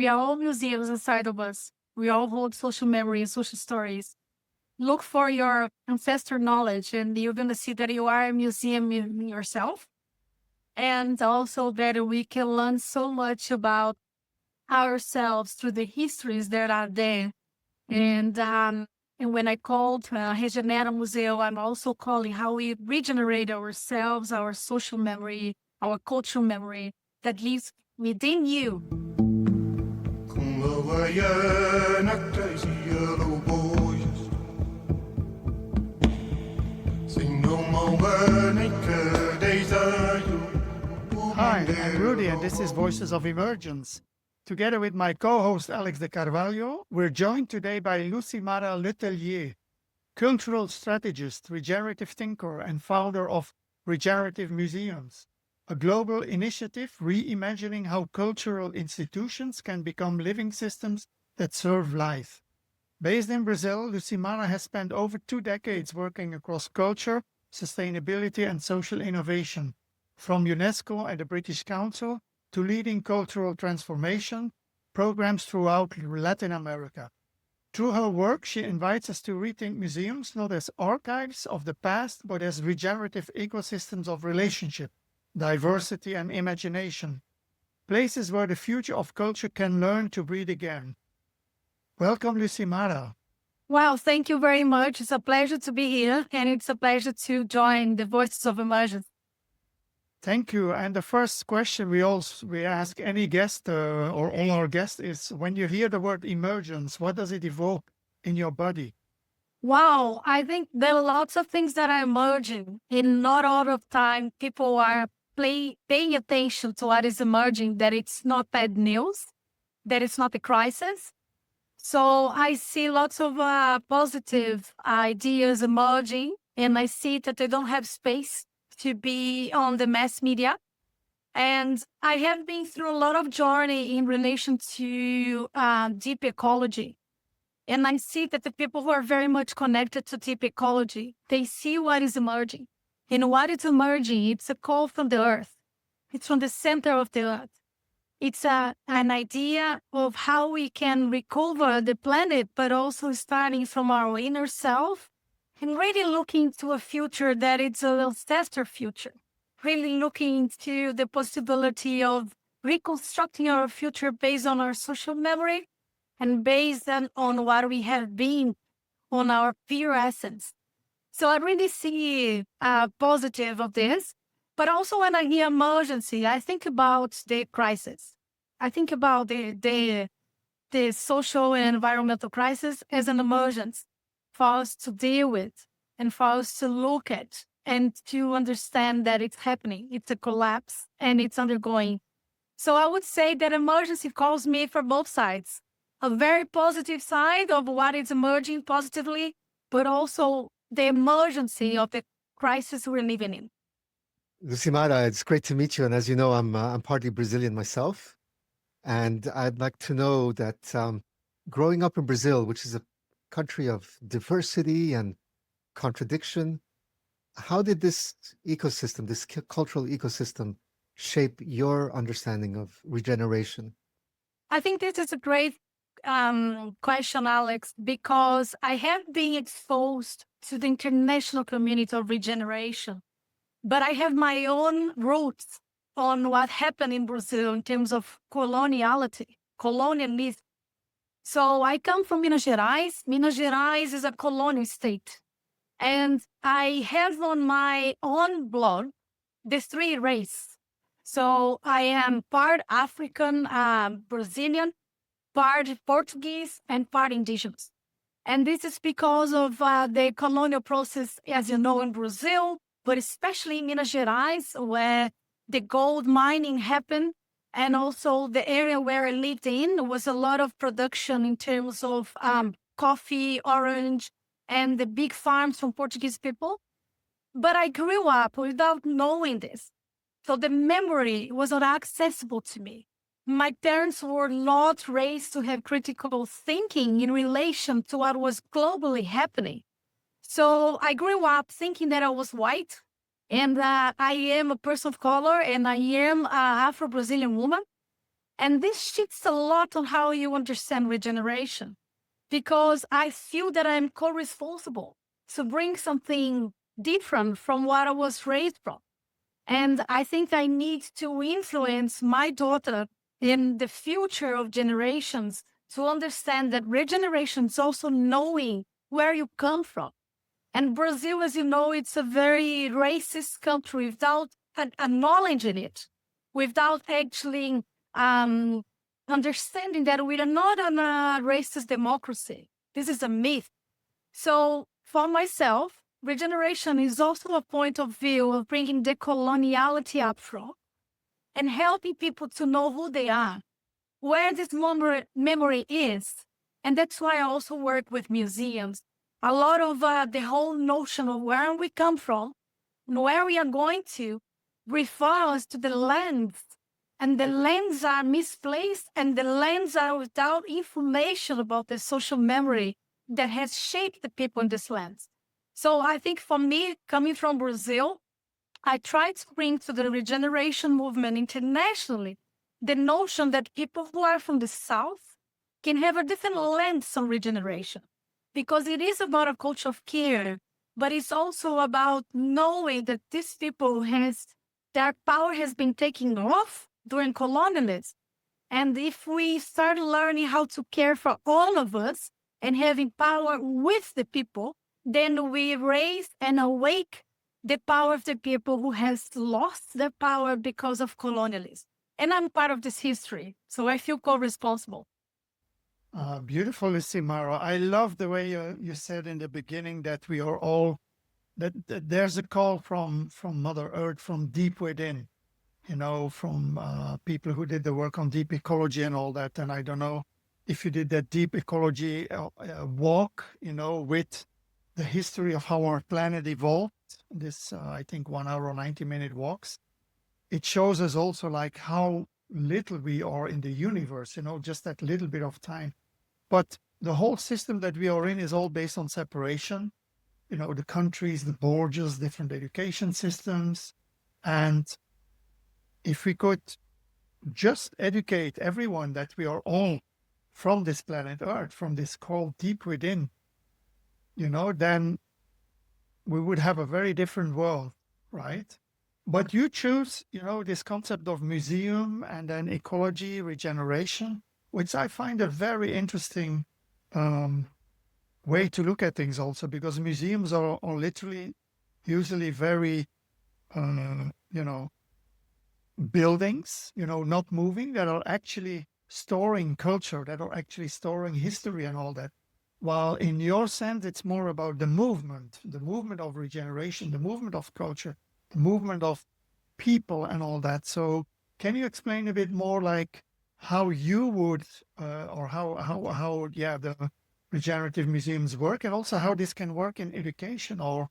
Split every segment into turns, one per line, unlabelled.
We are all museums inside of us. We all hold social memory and social stories. Look for your ancestor knowledge, and you're going to see that you are a museum in yourself. And also that we can learn so much about ourselves through the histories that are there. And when I called Regenerative Museum, I'm also calling how we regenerate ourselves, our social memory, our cultural memory that lives within you.
Hi, I'm Rudy, and this is Voices of Emergence. Together with my co-host Alex de Carvalho, we're joined today by Lucimara Letelier, cultural strategist, regenerative thinker, and founder of Regenerative Museums, a global initiative reimagining how cultural institutions can become living systems that serve life. Based in Brazil, Lucimara has spent over 2 decades working across culture, sustainability, and social innovation, from UNESCO and the British Council to leading cultural transformation programs throughout Latin America. Through her work, she invites us to rethink museums not as archives of the past, but as regenerative ecosystems of relationship, diversity, and imagination, places where the future of culture can learn to breathe again. Welcome, Lucimara.
Wow, thank you very much. It's a pleasure to be here, and it's a pleasure to join the Voices of Emergence.
Thank you. And the first question we ask any guest or all our guests is, when you hear the word emergence, what does it evoke in your body?
Wow, I think there are lots of things that are emerging. In not all of time, people are paying attention to what is emerging, that it's not bad news, that it's not a crisis. So I see lots of positive ideas emerging, and I see that they don't have space to be on the mass media. And I have been through a lot of journey in relation to deep ecology. And I see that the people who are very much connected to deep ecology, they see what is emerging. And what is emerging, it's a call from the earth. It's from the center of the earth. It's an idea of how we can recover the planet, but also starting from our inner self and really looking to a future that it's a ancestor future. Really looking into the possibility of reconstructing our future based on our social memory and based on what we have been, on our pure essence. So I really see positive of this. But also when I hear emergency, I think about the crisis. I think about the social and environmental crisis as an emergence for us to deal with and for us to look at and to understand that it's happening. It's a collapse and it's undergoing. So I would say that emergency calls me for both sides. A very positive side of what is emerging positively, but also the emergency of the crisis we're living in.
Lucimara, it's great to meet you. And as you know, I'm partly Brazilian myself. And I'd like to know that growing up in Brazil, which is a country of diversity and contradiction, how did this ecosystem, this cultural ecosystem, shape your understanding of regeneration?
I think this is a great question, Alex, because I have been exposed to the international community of regeneration, but I have my own roots on what happened in Brazil in terms of colonialism. So I come from Minas Gerais. Minas Gerais is a colonial state. And I have on my own blood the 3 races. So I am part African, Brazilian, part Portuguese, and part Indigenous. And this is because of the colonial process, as you know, in Brazil, but especially in Minas Gerais, where the gold mining happened. And also the area where I lived in was a lot of production in terms of coffee, orange, and the big farms from Portuguese people. But I grew up without knowing this. So the memory was not accessible to me. My parents were not raised to have critical thinking in relation to what was globally happening. So I grew up thinking that I was white and I am a person of color and I am an Afro-Brazilian woman. And this shifts a lot on how you understand regeneration, because I feel that I'm co-responsible to bring something different from what I was raised from. And I think I need to influence my daughter in the future of generations to understand that regeneration is also knowing where you come from. And Brazil, as you know, it's a very racist country without acknowledging it, without actually understanding that we are not on a racist democracy. This is a myth. So for myself, regeneration is also a point of view of bringing decoloniality up front and helping people to know who they are, where this memory is. And that's why I also work with museums. A lot of the whole notion of where we come from and where we are going to refers to the lands. And the lands are misplaced, and the lands are without information about the social memory that has shaped the people in this lands. So I think for me, coming from Brazil, I try to bring to the regeneration movement internationally the notion that people who are from the South can have a different lens on regeneration, because it is about a culture of care, but it's also about knowing that these people their power has been taken off during colonialism. And if we start learning how to care for all of us and having power with the people, then we raise and awake the power of the people who has lost their power because of colonialism. And I'm part of this history, so I feel co-responsible.
Beautiful, Lucimara. I love the way you said in the beginning that we are all, that there's a call from Mother Earth, from deep within, from people who did the work on deep ecology and all that. And I don't know if you did that deep ecology walk, with the history of how our planet evolved, this, I think, 1 hour, 90-minute walks. It shows us also like how little we are in the universe, just that little bit of time. But the whole system that we are in is all based on separation, the countries, the borders, different education systems. And if we could just educate everyone that we are all from this planet Earth, from this call deep within, then we would have a very different world, right? But you choose, this concept of museum and then ecology, regeneration, which I find a very interesting way to look at things also, because museums are literally usually very, buildings, not moving, that are actually storing culture, that are actually storing history and all that. While in your sense, it's more about the movement of regeneration, the movement of culture, the movement of people and all that. So can you explain a bit more like how you would, or how the regenerative museums work, and also how this can work in education, or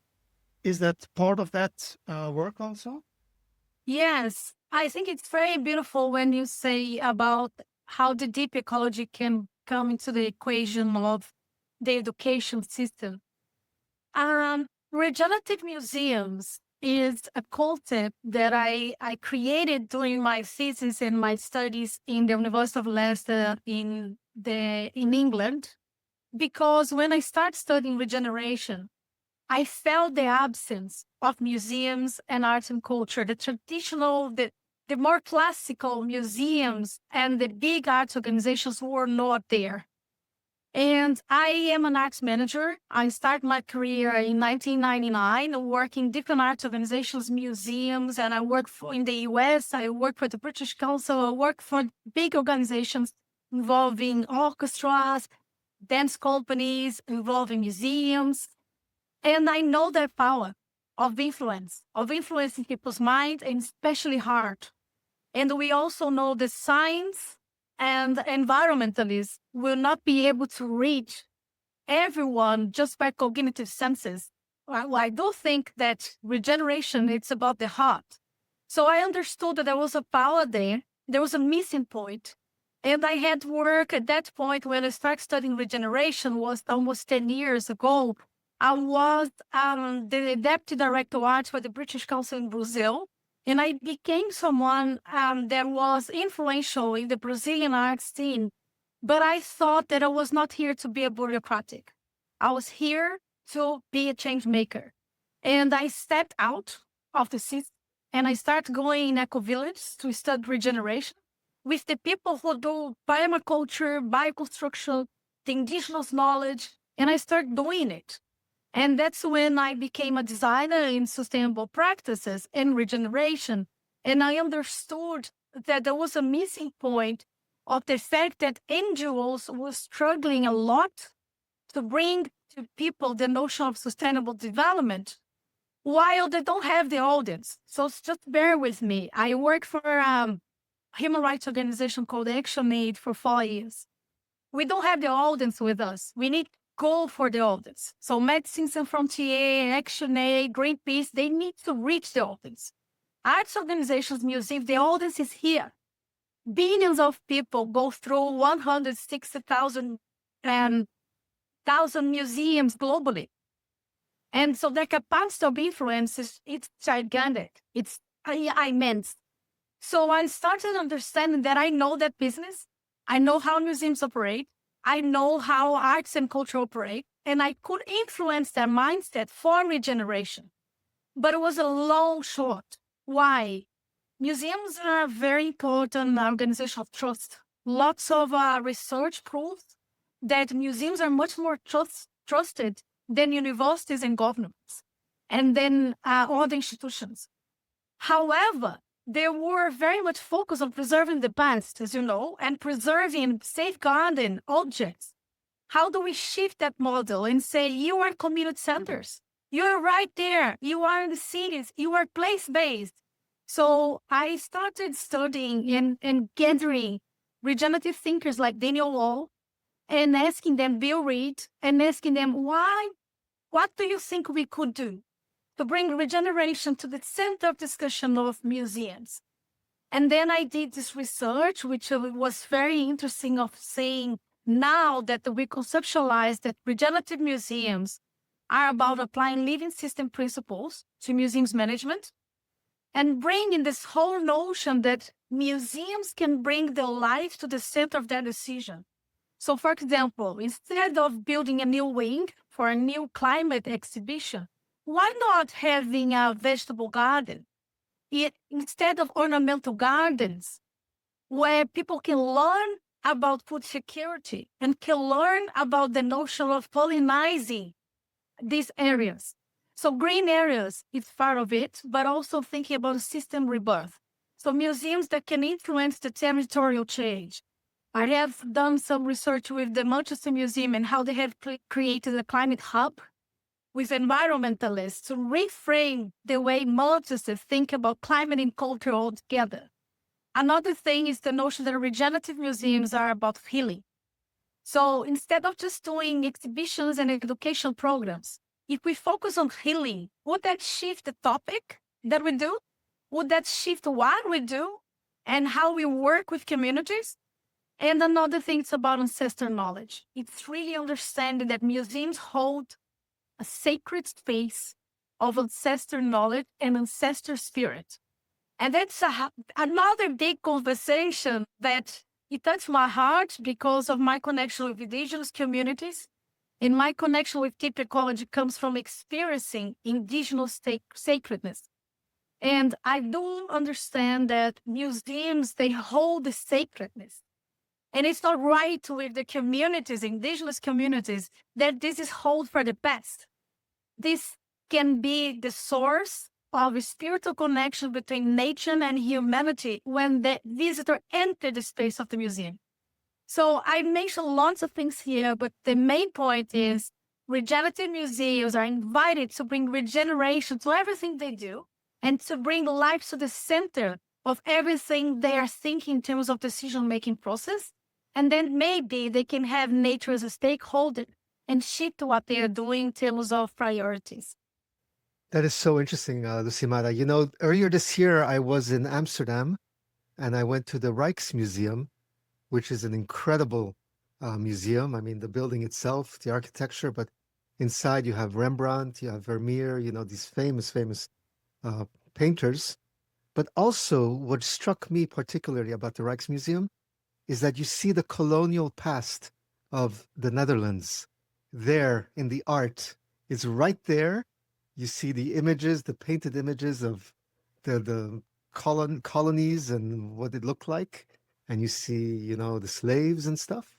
is that part of that work also?
Yes, I think it's very beautiful when you say about how the deep ecology can come into the equation of the education system. Regenerative museums is a concept that I created during my thesis and my studies in the University of Leicester in England, because when I started studying regeneration, I felt the absence of museums and art and culture, the traditional, the more classical museums and the big arts organizations were not there. And I am an arts manager. I started my career in 1999 working different arts organizations, museums, and I worked in the US. I worked for the British Council. I worked for big organizations involving orchestras, dance companies, involving museums. And I know their power of influencing people's mind and especially heart. And we also know the science and environmentalists will not be able to reach everyone just by cognitive senses. Well, I do think that regeneration, it's about the heart. So I understood that there was a power there. There was a missing point. And I had work at that point when I started studying regeneration was almost 10 years ago. I was the deputy director of arts for the British Council in Brazil. And I became someone that was influential in the Brazilian arts scene. But I thought that I was not here to be a bureaucratic. I was here to be a change maker. And I stepped out of the system and I started going in eco villages to study regeneration with the people who do bioculture, bioconstruction, the indigenous knowledge, and I started doing it. And that's when I became a designer in sustainable practices and regeneration. And I understood that there was a missing point of the fact that NGOs were struggling a lot to bring to people the notion of sustainable development while they don't have the audience. So just bear with me. I worked for a human rights organization called ActionAid for 4 years. We don't have the audience with us. We need to go for the audience. So Médecins Sans Frontières, ActionAid, Greenpeace, they need to reach the audience. Arts organizations, museums, the audience is here. Billions of people go through 160,000 museums globally. And so their capacity of influence it's gigantic. It's immense. So I started understanding that I know that business. I know how museums operate. I know how arts and culture operate. And I could influence their mindset for regeneration. But it was a long shot. Why? Museums are a very important organization of trust. Lots of research proves that museums are much more trusted than universities and governments, and then other institutions. However, they were very much focused on preserving the past, as you know, and preserving, safeguarding objects. How do we shift that model and say, you are community centers? You are right there. You are in the cities. You are place-based. So I started studying and gathering regenerative thinkers like Daniel Wall and asking them, Bill Reed, and asking them, what do you think we could do to bring regeneration to the center of discussion of museums? And then I did this research, which was very interesting of saying now that we conceptualize that regenerative museums are about applying living system principles to museums management and bringing this whole notion that museums can bring their life to the center of their decision. So, for example, instead of building a new wing for a new climate exhibition, why not having a vegetable garden? Instead of ornamental gardens, where people can learn about food security and can learn about the notion of colonizing these areas. So green areas is part of it, but also thinking about system rebirth. So museums that can influence the territorial change. I have done some research with the Manchester Museum and how they have created a climate hub with environmentalists to reframe the way Manchester think about climate and culture altogether. Another thing is the notion that regenerative museums are about healing. So instead of just doing exhibitions and education programs, if we focus on healing, would that shift the topic that we do? Would that shift what we do and how we work with communities? And another thing is about ancestral knowledge. It's really understanding that museums hold a sacred space of ancestral knowledge and ancestral spirit. And that's another big conversation that it touched my heart because of my connection with indigenous communities. And my connection with deep ecology comes from experiencing indigenous sacredness. And I do understand that museums, they hold the sacredness. And it's not right with the communities, indigenous communities, that this is held for the past. This can be the source of a spiritual connection between nature and humanity when the visitor enters the space of the museum. So I mentioned lots of things here, but the main point is regenerative museums are invited to bring regeneration to everything they do and to bring life to the center of everything they are thinking in terms of decision-making process. And then maybe they can have nature as a stakeholder and shift what they are doing in terms of priorities.
That is so interesting, Lucimara. You know, earlier this year, I was in Amsterdam and I went to the Rijksmuseum, which is an incredible museum. I mean, the building itself, the architecture, but inside you have Rembrandt, you have Vermeer, you know, these famous painters. But also, what struck me particularly about the Rijksmuseum is that you see the colonial past of the Netherlands there in the art. It's right there. You see the images, the painted images of the colonies and what it looked like. And you see, you know, the slaves and stuff.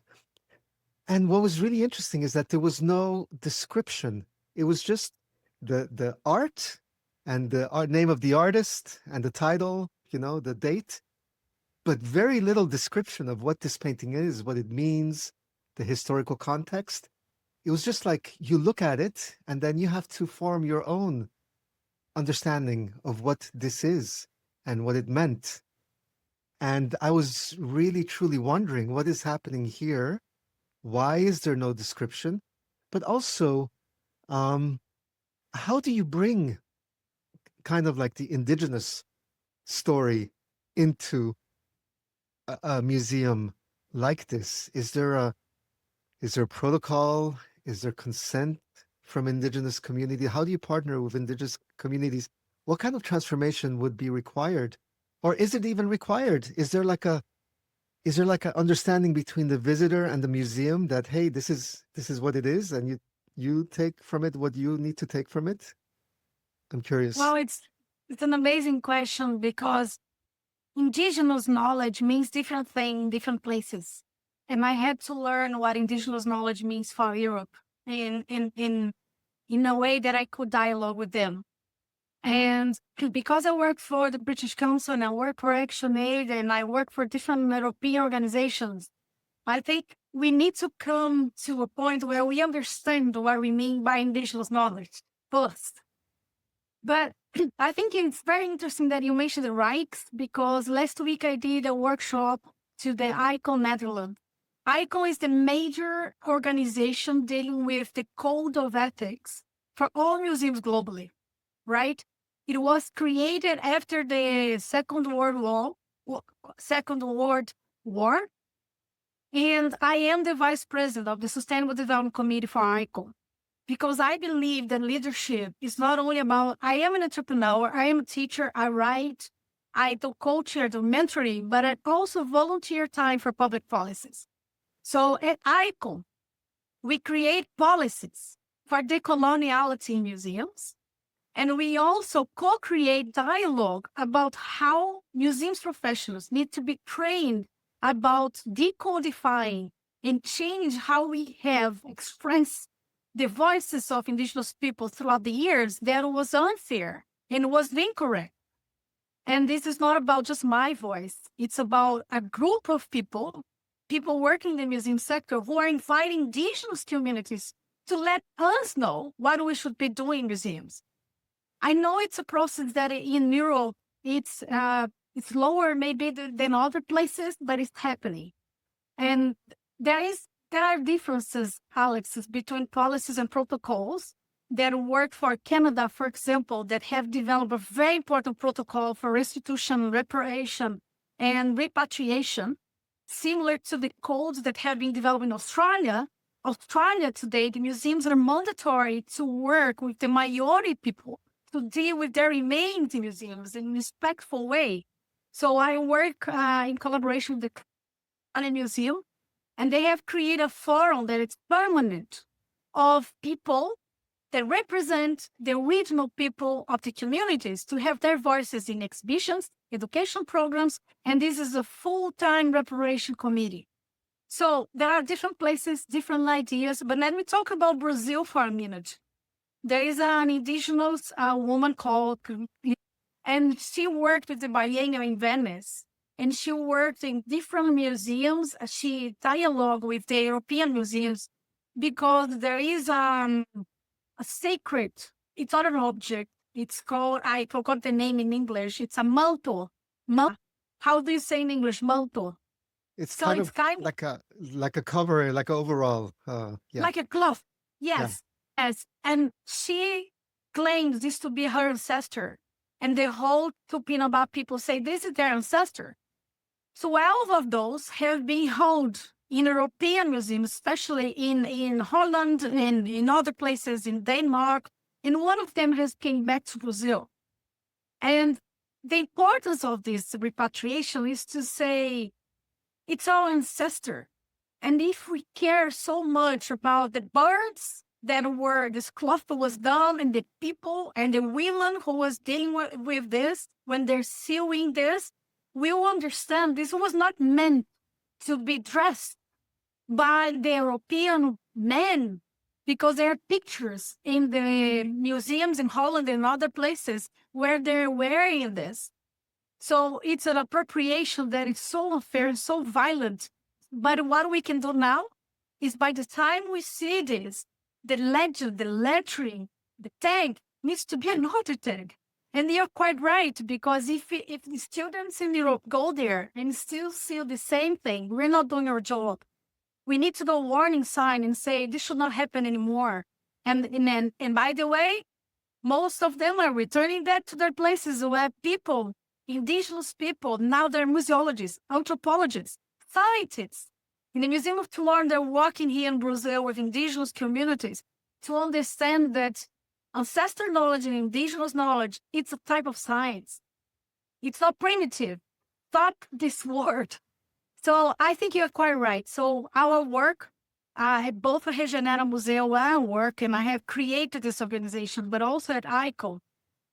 And what was really interesting is that there was no description. It was just the art and the art name of the artist and the title, you know, the date, but very little description of what this painting is, what it means, the historical context. It was just like you look at it and then you have to form your own understanding of what this is and what it meant. And I was really, truly wondering what is happening here. Why is there no description? But also, how do you bring kind of like the indigenous story into a museum like this? Is there a protocol? Is there consent from indigenous community? How do you partner with indigenous communities? What kind of transformation would be required? Or is it even required? Is there like a understanding between the visitor and the museum that, hey, this is what it is, and you take from it what you need to take from it? I'm curious.
Well, it's an amazing question because indigenous knowledge means different things in different places. And I had to learn what indigenous knowledge means for Europe in a way that I could dialogue with them. And because I work for the British Council and I work for ActionAid and I work for different European organizations, I think we need to come to a point where we understand what we mean by indigenous knowledge first. But I think it's very interesting that you mentioned the Rijks, because last week I did a workshop to the ICON Netherlands. ICON is the major organization dealing with the code of ethics for all museums globally, right? It was created after the Second World War, and I am the vice president of the Sustainable Development Committee for ICON, because I believe that leadership is not only about, I am an entrepreneur, I am a teacher, I write, I do coaching, I do mentoring, but I also volunteer time for public policies. So at ICON, we create policies for decoloniality in museums, and we also co-create dialogue about how museums professionals need to be trained about decodifying and change how we have expressed the voices of indigenous people throughout the years that was unfair and was incorrect. And this is not about just my voice. It's about a group of people working in the museum sector who are inviting indigenous communities to let us know what we should be doing in museums. I know it's a process that in Europe, it's lower maybe than other places, but it's happening. And there are differences, Alex, between policies and protocols that work for Canada, for example, that have developed a very important protocol for restitution, reparation, and repatriation, similar to the codes that have been developed in Australia. Australia today, the museums are mandatory to work with the Maori people to deal with their remains in museums in a respectful way. So I work in collaboration with the Colonial Museum, and they have created a forum that is permanent of people that represent the original people of the communities to have their voices in exhibitions, education programs, and this is a full-time reparation committee. So there are different places, different ideas, but let me talk about Brazil for a minute. There is an indigenous woman called, and she worked with the biennial in Venice, and she worked in different museums. She dialogued with the European museums because there is a sacred, it's not an object. It's called, I forgot the name in English. It's a manto. How do you say in English, manto?
It's
So
kind
it's
of
kind
like a cover, like an overall. Yeah.
like a cloth. Yes. Yes. And she claims this to be her ancestor. And the whole Tupinambá people say this is their ancestor. 12 of those have been held in European museums, especially in Holland and in other places in Denmark. And one of them has came back to Brazil. And the importance of this repatriation is to say it's our ancestor. And if we care so much about the birds that were, this cloth was done, and the people and the women who was dealing with this, when they're sewing this, we'll understand this was not meant to be dressed by the European men, because there are pictures in the museums in Holland and other places where they're wearing this. So it's an appropriation that is so unfair and so violent. But what we can do now is, by the time we see this, the legend, the lettering, the tag needs to be another tag. And you're quite right, because if the students in Europe go there and still see the same thing, we're not doing our job. We need to do a warning sign and say this should not happen anymore. And by the way, most of them are returning that to their places where people, indigenous people, now they're museologists, anthropologists, scientists. In the Museum of Tomorrow, they're working here in Brazil with indigenous communities to understand that ancestral knowledge and indigenous knowledge, it's a type of science. It's not primitive. Stop this word. So I think you're quite right. So our work, both at Regenerative Museum where I work, and I have created this organization, but also at ICO,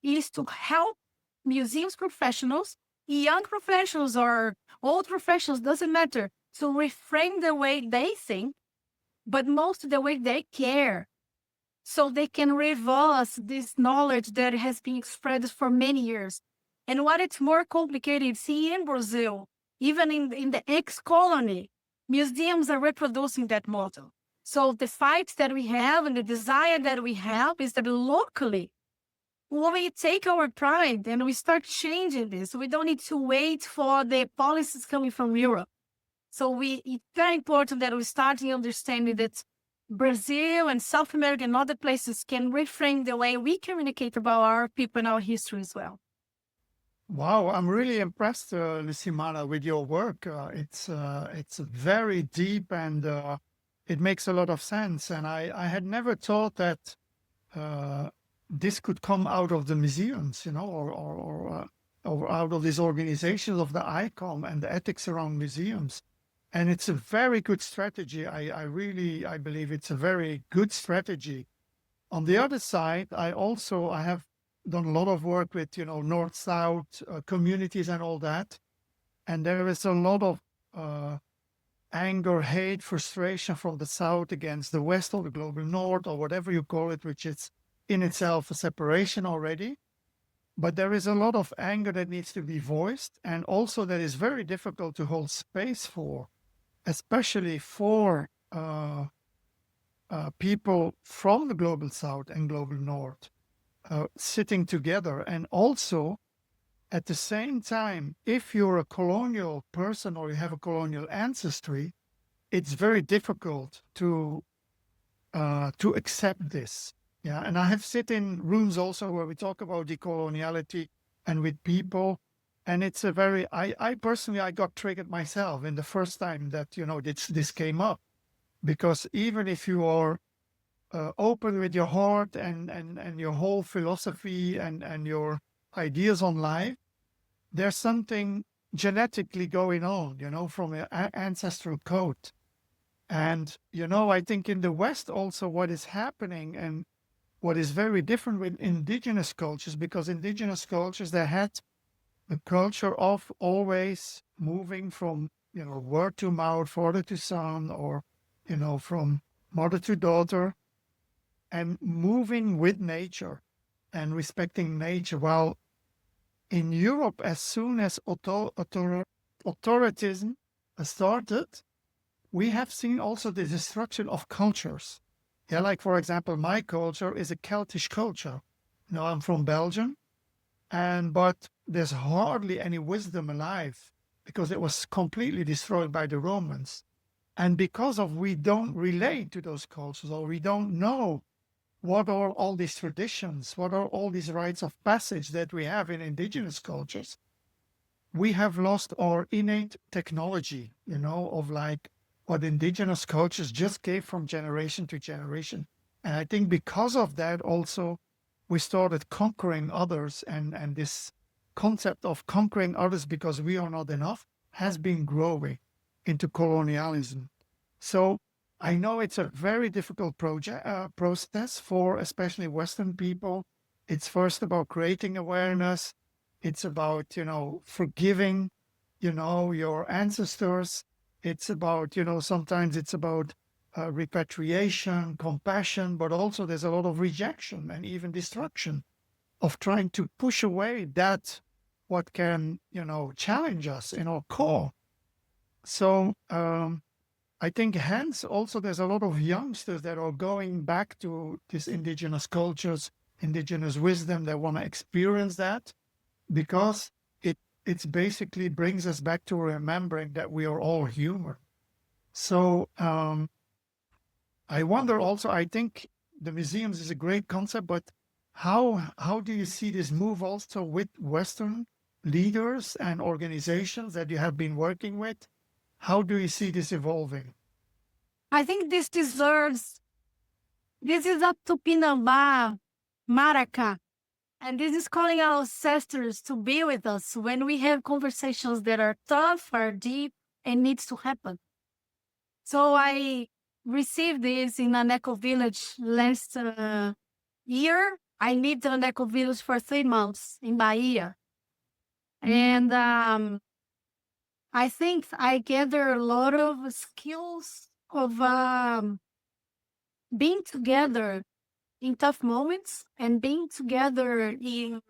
is to help museums professionals, young professionals or old professionals, doesn't matter, to reframe the way they think, but most the way they care, so they can reverse this knowledge that has been spread for many years. And what it's more complicated, see in Brazil, even in the ex-colony, museums are reproducing that model. So the fight that we have and the desire that we have is that locally, when we take our pride and we start changing this, we don't need to wait for the policies coming from Europe. So it's very important that we start understanding that Brazil and South America and other places can reframe the way we communicate about our people and our history as well.
Wow, I'm really impressed, Lucimara, with your work. It's very deep, and it makes a lot of sense. And I had never thought that this could come out of the museums, or out of these organizations of the ICOM and the ethics around museums. And it's a very good strategy. I believe it's a very good strategy. On the other side, I have done a lot of work with, North-South communities and all that. And there is a lot of anger, hate, frustration from the South against the West or the global North or whatever you call it, which is in itself a separation already. But there is a lot of anger that needs to be voiced, and also that is very difficult to hold space for, especially for people from the global South and global North sitting together. And also, at the same time, if you're a colonial person or you have a colonial ancestry, it's very difficult to accept this. Yeah, and I have sit in rooms also where we talk about decoloniality and with people, and it's a very, I personally, I got triggered myself in the first time that, this came up, because even if you are open with your heart and your whole philosophy and your ideas on life, there's something genetically going on, from your ancestral code. And, I think in the West also what is happening and what is very different with indigenous cultures, because indigenous cultures, they had the culture of always moving from, word to mouth, father to son, or, from mother to daughter, and moving with nature and respecting nature. While in Europe, as soon as authoritarianism started, we have seen also the destruction of cultures. Yeah, like for example, my culture is a Celtic culture. I'm from Belgium, but there's hardly any wisdom alive because it was completely destroyed by the Romans. And because of we don't relate to those cultures, or we don't know what are all these traditions, what are all these rites of passage that we have in indigenous cultures, we have lost our innate technology, of like what indigenous cultures just gave from generation to generation. And I think because of that also, we started conquering others, and this concept of conquering others because we are not enough has been growing into colonialism. So I know it's a very difficult process for especially Western people. It's first about creating awareness. It's about, forgiving, your ancestors. It's about, sometimes it's about repatriation, compassion, but also there's a lot of rejection and even destruction of trying to push away that what can, challenge us in our core. So I think hence also there's a lot of youngsters that are going back to these indigenous cultures, indigenous wisdom. They want to experience that because it's basically brings us back to remembering that we are all human. So I wonder also, I think the museums is a great concept, but how do you see this move also with Western leaders and organizations that you have been working with? How do you see this evolving?
I think this is up to Pinambá, Maracá, and this is calling our ancestors to be with us when we have conversations that are tough, are deep, and needs to happen. So I received this in an eco village last year. I lived in an eco village for 3 months in Bahia. And I think I gathered a lot of skills of being together in tough moments and being together in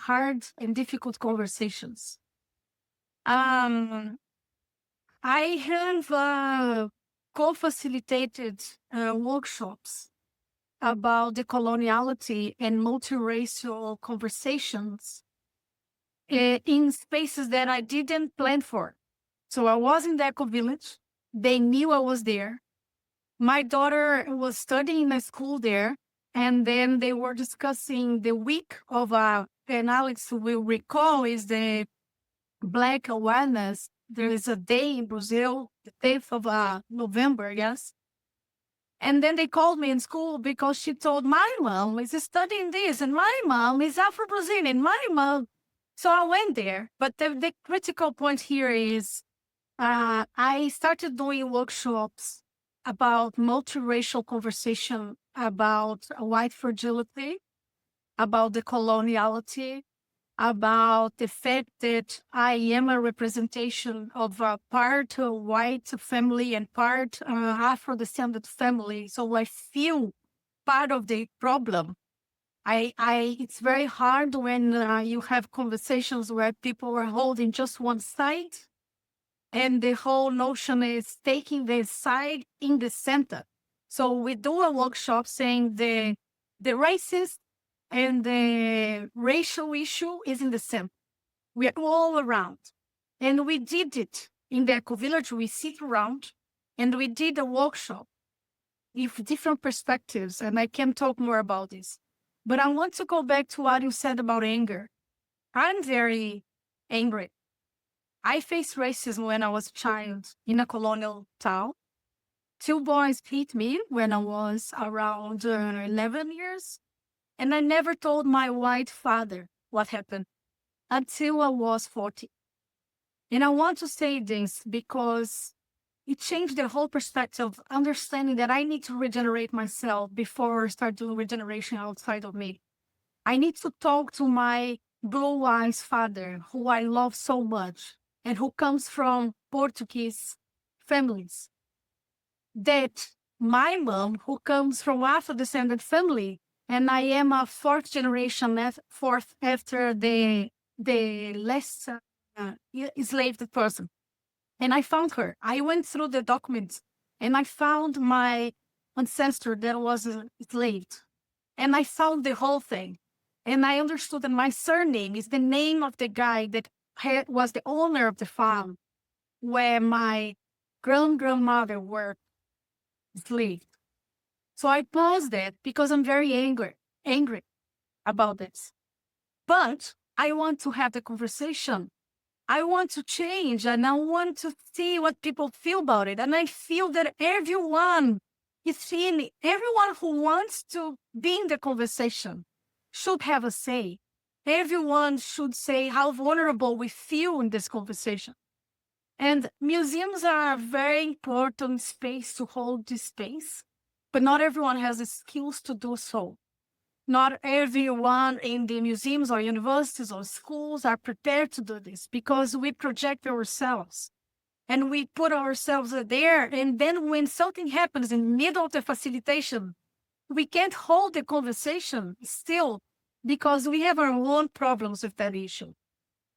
hard and difficult conversations. I have co-facilitated workshops about decoloniality and multiracial conversations in spaces that I didn't plan for. So I was in the eco village. They knew I was there. My daughter was studying in a school there, and then they were discussing the week of, and Alex will recall, is the Black Awareness. There is a day in Brazil, the 10th of November, yes. And then they called me in school because she told my mom is studying this, and my mom is Afro-Brazilian, my mom. So I went there. But the critical point here is I started doing workshops about multiracial conversation, about white fragility, about the coloniality, about the fact that I am a representation of a part white family and part Afro-descendant family. So I feel part of the problem. It's very hard when you have conversations where people are holding just one side, and the whole notion is taking the side in the center. So we do a workshop saying the racist and the racial issue is in the center. We are all around. And we did it in the eco village. We sit around and we did a workshop with different perspectives. And I can talk more about this. But I want to go back to what you said about anger. I'm very angry. I faced racism when I was a child in a colonial town. 2 boys hit me when I was around 11 years. And I never told my white father what happened until I was 40. And I want to say this because it changed the whole perspective of understanding that I need to regenerate myself before I start doing regeneration outside of me. I need to talk to my blue eyes father, who I love so much, and who comes from Portuguese families. That my mom, who comes from Afro-descendant family, and I am a 4th generation, 4th after the last enslaved person. And I found her. I went through the documents and I found my ancestor that was enslaved. And I found the whole thing. And I understood that my surname is the name of the guy that was the owner of the farm where my grandmother worked enslaved. So I paused that because I'm very angry about this. But I want to have the conversation. I want to change and I want to see what people feel about it. And I feel that everyone is everyone who wants to be in the conversation should have a say. everyone should say how vulnerable we feel in this conversation. And museums are a very important space to hold this space, but not everyone has the skills to do so. Not everyone in the museums or universities or schools are prepared to do this because we project ourselves and we put ourselves there. And then when something happens in the middle of the facilitation, we can't hold the conversation still because we have our own problems with that issue.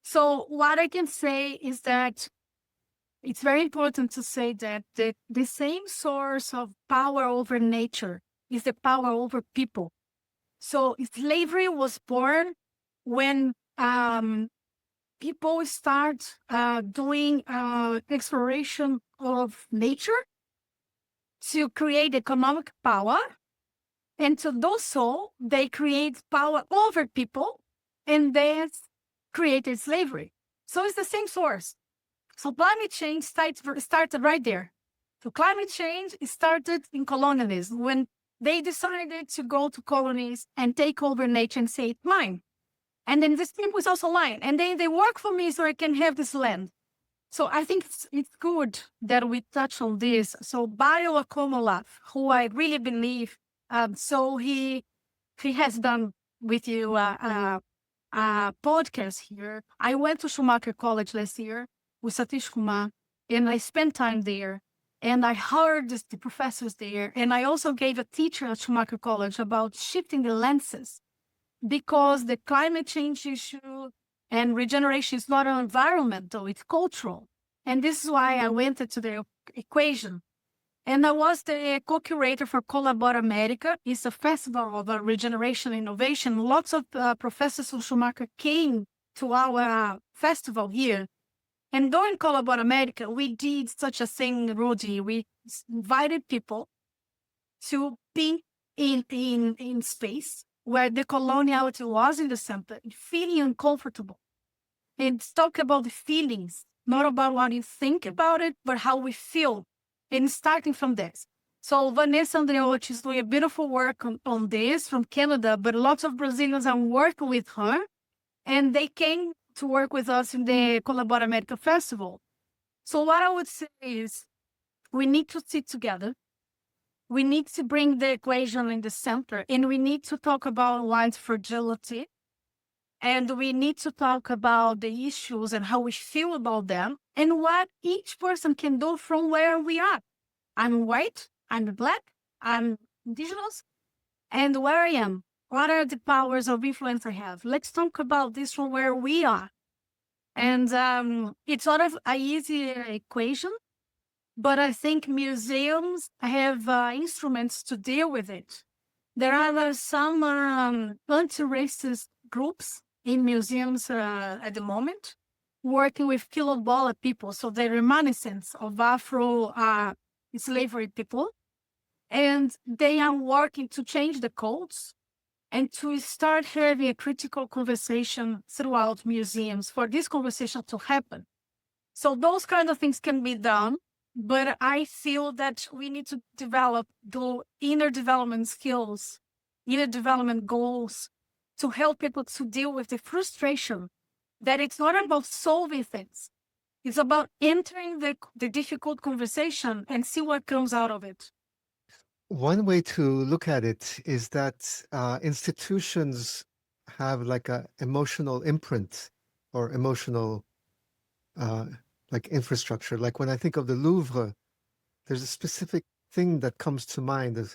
So what I can say is that it's very important to say that the same source of power over nature is the power over people. So slavery was born when people start doing exploration of nature to create economic power. And to do so, they create power over people, and that created slavery. So it's the same source. So climate change started right there. So climate change started in colonialism when they decided to go to colonies and take over nature and say it's mine. And then this people is also mine. And then they work for me so I can have this land. So I think it's good that we touch on this. So biocultural, who I really believe, so he has done with you a podcast here. I went to Schumacher College last year with Satish Kumar, and I spent time there. And I heard the professors there. And I also gave a teacher at Schumacher College about shifting the lenses because the climate change issue and regeneration is not environmental, it's cultural. And this is why I went into the equation. And I was the co-curator for Colabora America. It's a festival of regeneration innovation. Lots of professors from Schumacher came to our festival here. And during Colabora America, we did such a thing, Rudy. We invited people to be in space where the coloniality was in the center, feeling uncomfortable. And talk about the feelings, not about what you think about it, but how we feel. And starting from this. So Vanessa Andreotti is doing a beautiful work on this from Canada, but lots of Brazilians are working with her. And they came to work with us in the Colabora America Festival. So what I would say is we need to sit together. We need to bring the equation in the center, and we need to talk about wild's fragility. And we need to talk about the issues and how we feel about them and what each person can do from where we are. I'm white, I'm Black, I'm Indigenous, and where I am. What are the powers of influence I have? Let's talk about this from where we are. And it's sort of an easy equation, but I think museums have instruments to deal with it. There are some anti-racist groups in museums at the moment working with Kilobola people, so the reminiscence of Afro slavery people. And they are working to change the codes and to start having a critical conversation throughout museums for this conversation to happen. So those kind of things can be done, but I feel that we need to develop the inner development skills, inner development goals to help people to deal with the frustration that it's not about solving things. It's about entering the difficult conversation and see what comes out of it.
One way to look at it is that institutions have like a emotional imprint or emotional like infrastructure. Like when I think of the Louvre, there's a specific thing that comes to mind, a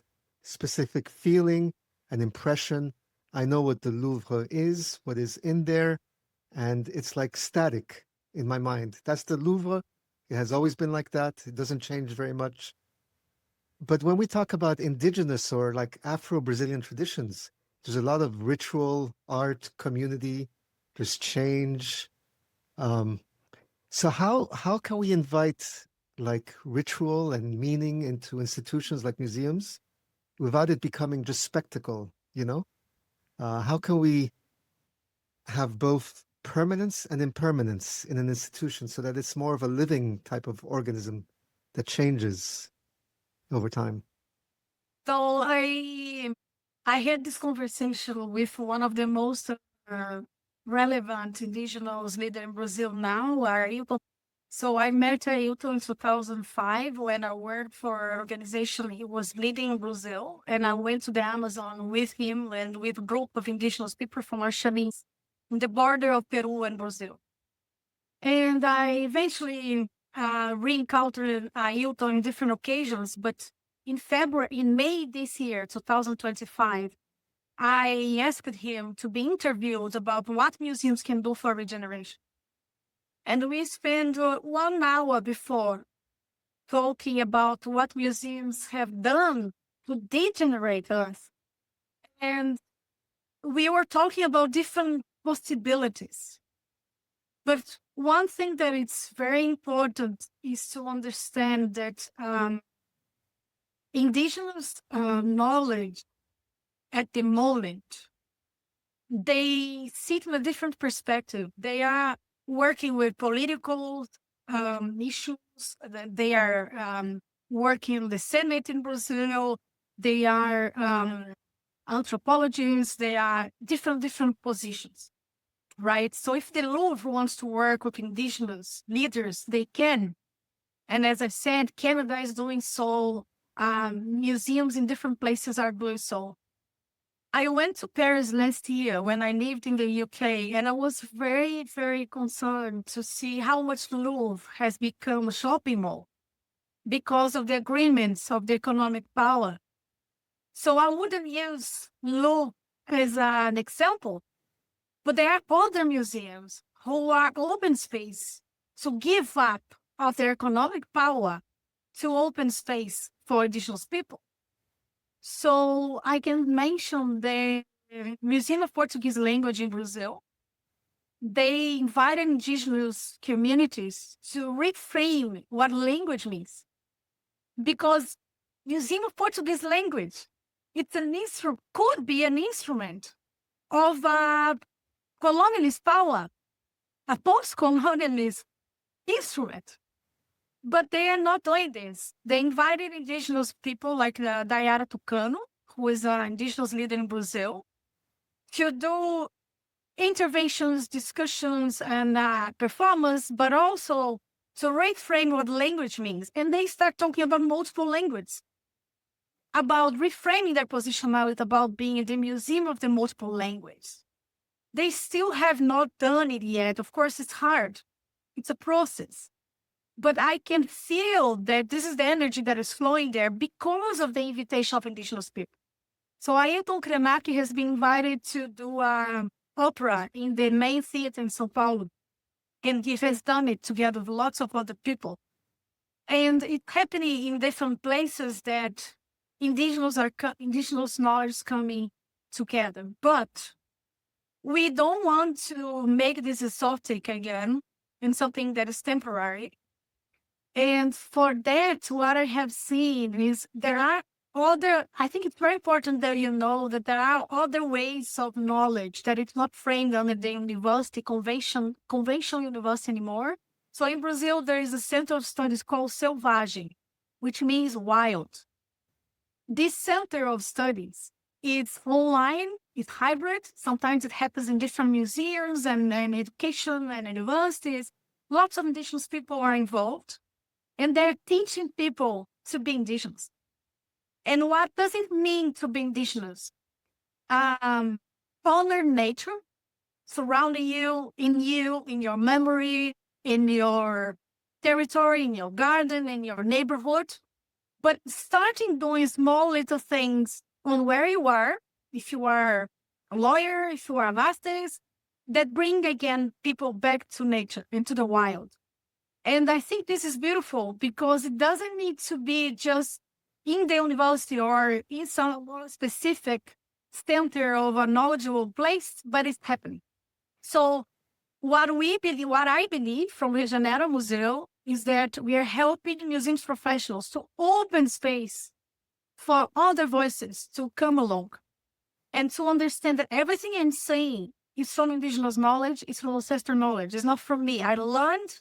specific feeling, an impression. I know what the Louvre is, what is in there, and it's like static in my mind. That's the Louvre. It has always been like that. It doesn't change very much. But when we talk about indigenous or like Afro-Brazilian traditions, there's a lot of ritual, art, community, there's change. So how can we invite like ritual and meaning into institutions like museums without it becoming just spectacle, you know? How can we have both permanence and impermanence in an institution so that it's more of a living type of organism that changes over time?
So I had this conversation with one of the most relevant indigenous leader in Brazil now are Ailton. So I met Ailton in 2005 when I worked for an organization he was leading in Brazil. And I went to the Amazon with him and with a group of indigenous people from Archanis in the border of Peru and Brazil. And I eventually re-encountered Ailton in different occasions. But in May this year, 2025, I asked him to be interviewed about what museums can do for regeneration. And we spent 1 hour before talking about what museums have done to degenerate Earth. And we were talking about different possibilities. But one thing that is very important is to understand that indigenous knowledge at the moment, they sit in a different perspective. They are working with political issues. They are working in the Senate in Brazil. They are anthropologists. They are different positions, right? So if the Louvre wants to work with indigenous leaders, they can. And as I said, Canada is doing so. Museums in different places are doing so. I went to Paris last year when I lived in the UK, and I was very, very concerned to see how much the Louvre has become a shopping mall because of the agreements of the economic power. So I wouldn't use Louvre as an example, but there are other museums who are open space to give up of their economic power to open space for indigenous people. So I can mention the Museum of Portuguese Language in Brazil. They invited indigenous communities to reframe what language means. Because Museum of Portuguese Language, could be an instrument of colonialist power, a post-colonialist instrument. But they are not doing this. They invited indigenous people like Dayara Tucano, who is an indigenous leader in Brazil, to do interventions, discussions, and performance, but also to reframe what language means. And they start talking about multiple languages, about reframing their positionality, about being in the museum of the multiple languages. They still have not done it yet. Of course, it's hard. It's a process. But I can feel that this is the energy that is flowing there because of the invitation of indigenous people. So Ailton Krenak has been invited to do opera in the main theater in São Paulo. And he has done it together with lots of other people. And it's happening in different places that indigenous knowledge is coming together. But we don't want to make this exotic again and something that is temporary. And for that, what I have seen is I think it's very important that you know that there are other ways of knowledge, that it's not framed under the university conventional university anymore. So in Brazil, there is a center of studies called Selvagem, which means wild. This center of studies is online, it's hybrid. Sometimes it happens in different museums and education and universities. Lots of indigenous people are involved. And they're teaching people to be indigenous. And what does it mean to be indigenous? Honor nature surrounding you, in your memory, in your territory, in your garden, in your neighborhood. But starting doing small little things on where you are, if you are a lawyer, if you are an artist, that bring again people back to nature, into the wild. And I think this is beautiful because it doesn't need to be just in the university or in some specific center of a knowledgeable place, but it's happening. So what I believe from Regenerative Museum is that we are helping museums professionals to open space for other voices to come along and to understand that everything I'm saying is from indigenous knowledge, it's from ancestral knowledge. It's not from me. I learned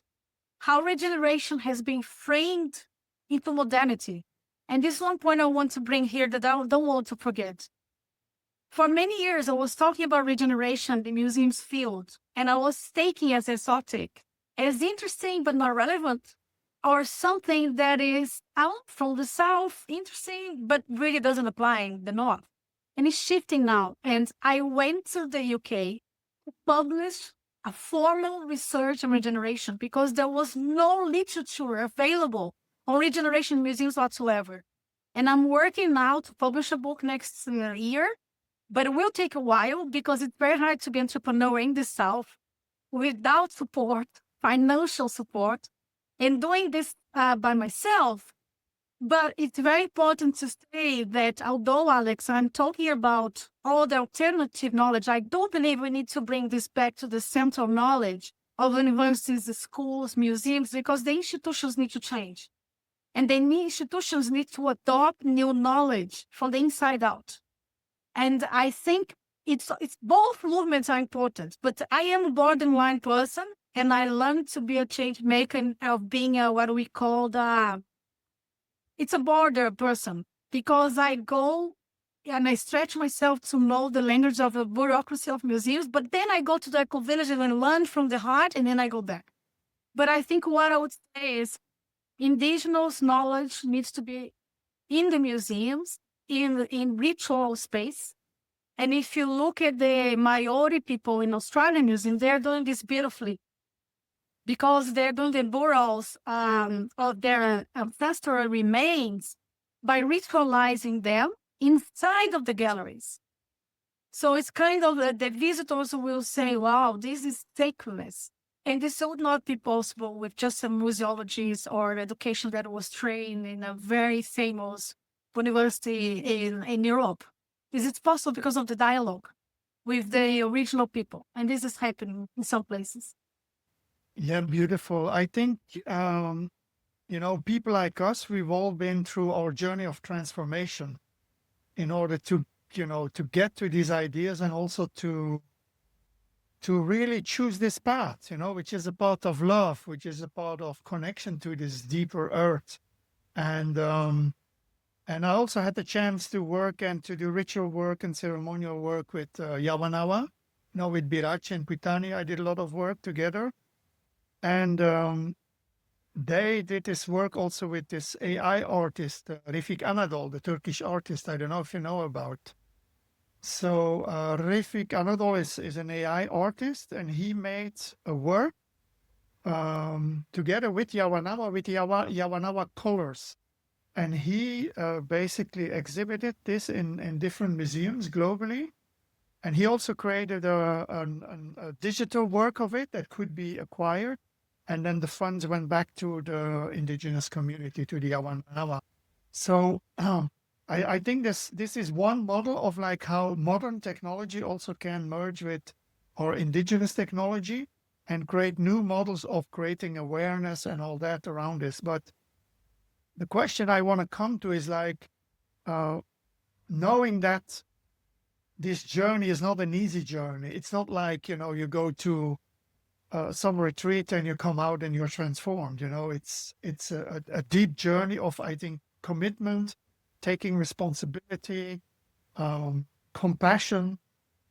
how regeneration has been framed into modernity. And this is one point I want to bring here that I don't want to forget. for many years, I was talking about regeneration, the museums field, and I was taking as exotic, as interesting but not relevant, or something that is out from the South, interesting, but really doesn't apply in the North. And it's shifting now. And I went to the UK to publish a formal research on regeneration because there was no literature available on regeneration museums whatsoever. And I'm working now to publish a book next year, but it will take a while because it's very hard to be an entrepreneur in the South without support, financial support, and doing this by myself. But it's very important to say that although, Alex, I'm talking about all the alternative knowledge, I don't believe we need to bring this back to the central knowledge of universities, schools, museums, because the institutions need to change. And the institutions need to adopt new knowledge from the inside out. And I think it's both movements are important, but I am a borderline person, and I learned to be a change maker of being what we call it's a border person, because I go and I stretch myself to know the language of the bureaucracy of museums, but then I go to the eco village and learn from the heart, and then I go back. But I think what I would say is indigenous knowledge needs to be in the museums, in ritual space. And if you look at the Maori people in Australian museums, they're doing this beautifully because they're doing the burials of their ancestral remains by ritualizing them inside of the galleries. So it's kind of the visitors will say, wow, this is sacredness. And this would not be possible with just a museologist or education that was trained in a very famous university in Europe. This is possible because of the dialogue with the original people. And this is happening in some places.
Yeah, beautiful. I think, people like us, we've all been through our journey of transformation in order to, to get to these ideas and also to really choose this path, which is a path of love, which is a path of connection to this deeper earth. And I also had the chance to work and to do ritual work and ceremonial work with Yawanawa, with Birach and Pitani. I did a lot of work together. And they did this work also with this AI artist, Refik Anadol, the Turkish artist. I don't know if you know about. So Refik Anadol is an AI artist, and he made a work together with Yawanawa, with Yawanawa colors. And he basically exhibited this in different museums globally. And he also created a digital work of it that could be acquired. And then the funds went back to the indigenous community, to the Yawanawa. So I think this is one model of like how modern technology also can merge with our indigenous technology and create new models of creating awareness and all that around this. But the question I want to come to is like, knowing that this journey is not an easy journey. It's not like, you go to some retreat and you come out and you're transformed. It's a deep journey of, I think, commitment, taking responsibility, compassion,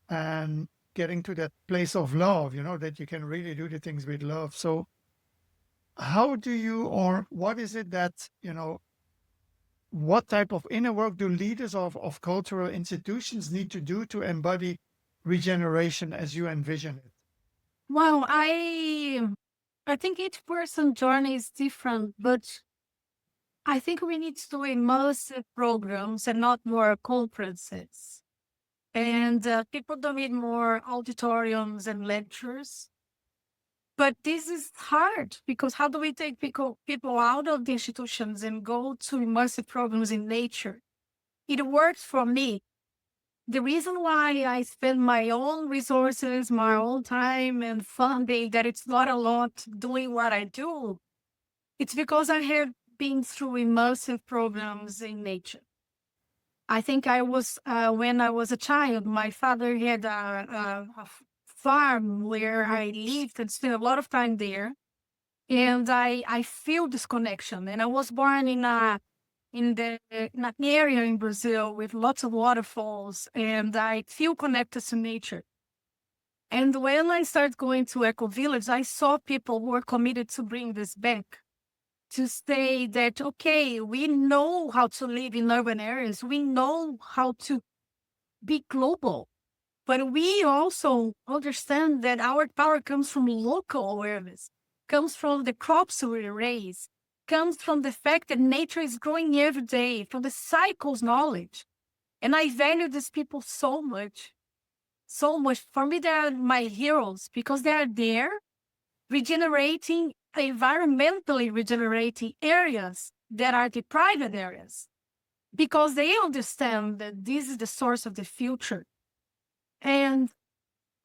and getting to that place of love, that you can really do the things with love. So how do you, or what is it that, what type of inner work do leaders of cultural institutions need to do to embody regeneration as you envision it?
Well, I think each person's journey is different, but I think we need to do immersive programs and not more conferences. And people don't need more auditoriums and lectures. But this is hard because how do we take people out of the institutions and go to immersive programs in nature? It works for me. The reason why I spend my own resources, my own time and funding, that it's not a lot doing what I do, it's because I have been through immersive programs in nature. I think I was, when I was a child, my father had a farm where I lived and spent a lot of time there. And I feel this connection. And I was born in a in an area in Brazil with lots of waterfalls, and I feel connected to nature. And when I started going to Eco Village, I saw people who were committed to bring this back, to say that, okay, we know how to live in urban areas, we know how to be global, but we also understand that our power comes from local awareness, comes from the crops we raise, comes from the fact that nature is growing every day, from the cycles knowledge. And I value these people so much, so much. For me, they are my heroes because they are there regenerating, environmentally regenerating areas that are deprived areas, because they understand that this is the source of the future. And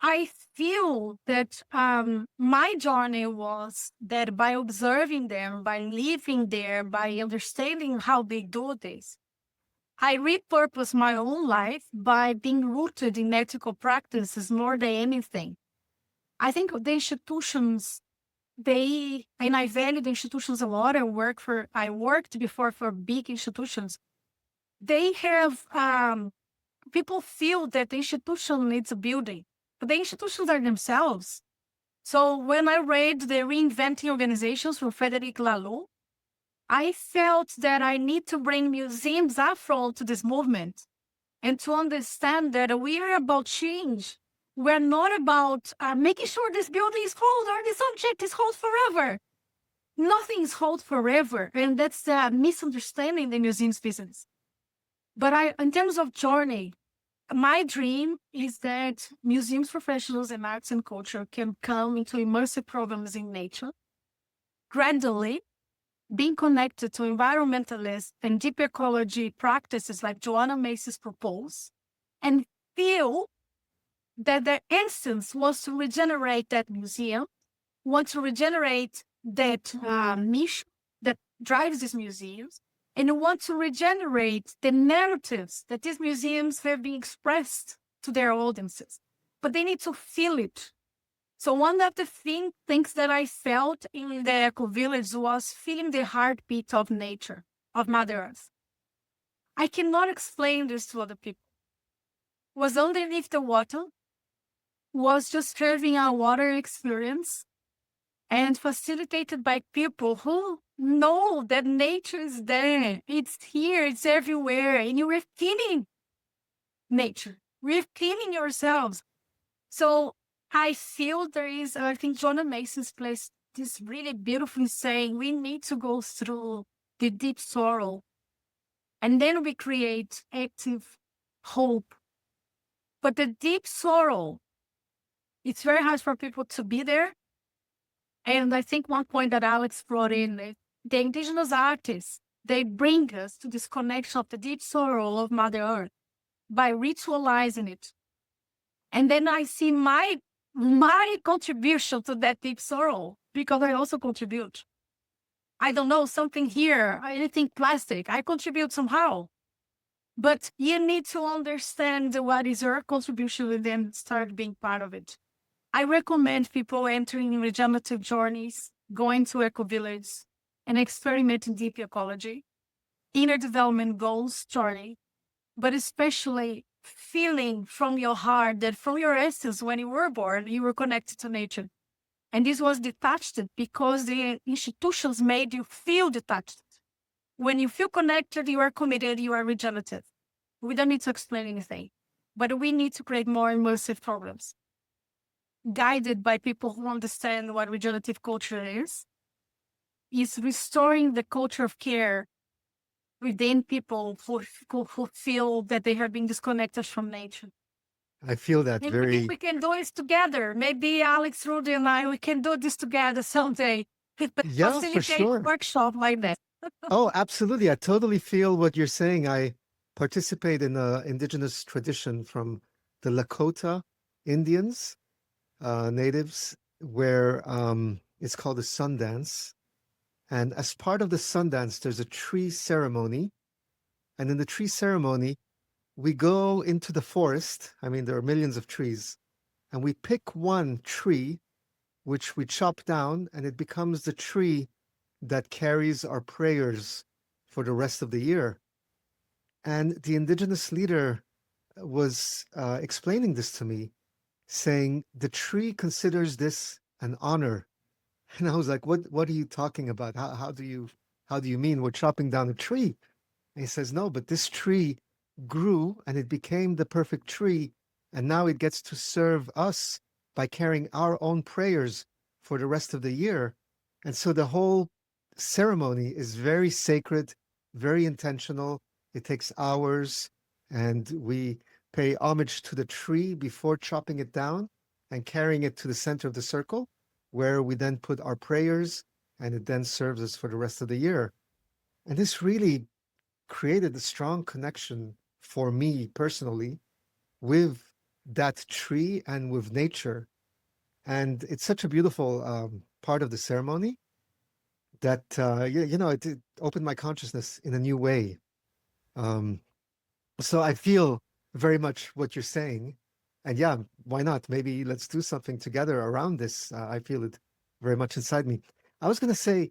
I feel that my journey was that by observing them, by living there, by understanding how they do this, I repurpose my own life by being rooted in ethical practices more than anything. I think the institutions, and I value the institutions a lot. I worked before for big institutions. They have, people feel that the institution needs a building, but the institutions are themselves. So when I read the Reinventing Organizations from Frederic Laloux, I felt that I need to bring museums afro to this movement and to understand that we are about change. We're not about making sure this building is whole or this object is whole forever. Nothing is whole forever. And that's the misunderstanding the museum's business. But in terms of journey, my dream is that museums professionals and arts and culture can come into immersive programs in nature, gradually being connected to environmentalist and deep ecology practices like Joanna Macy's propose, and feel that their essence was to regenerate that museum, want to regenerate that mission that drives these museums, and want to regenerate the narratives that these museums have been expressed to their audiences. But they need to feel it. So one of the things that I felt in the Eco Village was feeling the heartbeat of nature, of Mother Earth. I cannot explain this to other people. Was underneath the water, was just having a water experience, and facilitated by people who know that nature is there. It's here, it's everywhere, and you are feeling nature. We're feeling yourselves. So I feel there is, I think John Mason's place this really beautifully saying we need to go through the deep sorrow, and then we create active hope. But the deep sorrow, it's very hard for people to be there. And I think one point that Alex brought in, the indigenous artists, they bring us to this connection of the deep sorrow of Mother Earth by ritualizing it. And then I see my contribution to that deep sorrow, because I also contribute. I don't know, something here, anything plastic, I contribute somehow. But you need to understand what is your contribution and then start being part of it. I recommend people entering regenerative journeys, going to Eco Village, and experimenting deep ecology, inner development goals journey, but especially feeling from your heart that from your essence, when you were born, you were connected to nature. And this was detached because the institutions made you feel detached. When you feel connected, you are committed, you are regenerative. We don't need to explain anything, but we need to create more immersive programs guided by people who understand what regenerative culture is restoring the culture of care within people who feel that they have been disconnected from nature.
I feel that
And
very.
if we can do this together, maybe Alex, Rudy, and I, we can do this together someday.
Yeah, for
Facilitate
sure.
workshop like that.
Oh, absolutely. I totally feel what you're saying. I participate in the indigenous tradition from the Lakota Indians, natives, where it's called a sun dance. And as part of the sun dance, there's a tree ceremony. And in the tree ceremony, we go into the forest. I mean, there are millions of trees. And we pick one tree, which we chop down, and it becomes the tree that carries our prayers for the rest of the year. And the indigenous leader was explaining this to me, saying the tree considers this an honor. And I was like, what are you talking about? How do you mean we're chopping down a tree? And he says, no, but this tree grew and it became the perfect tree. And now it gets to serve us by carrying our own prayers for the rest of the year. And so the whole ceremony is very sacred, very intentional. It takes hours, and we pay homage to the tree before chopping it down and carrying it to the center of the circle, where we then put our prayers, and it then serves us for the rest of the year. And this really created a strong connection for me personally with that tree and with nature. And it's such a beautiful part of the ceremony that, it opened my consciousness in a new way. So I feel very much what you're saying. And yeah, why not? Maybe let's do something together around this. I feel it very much inside me. I was going to say,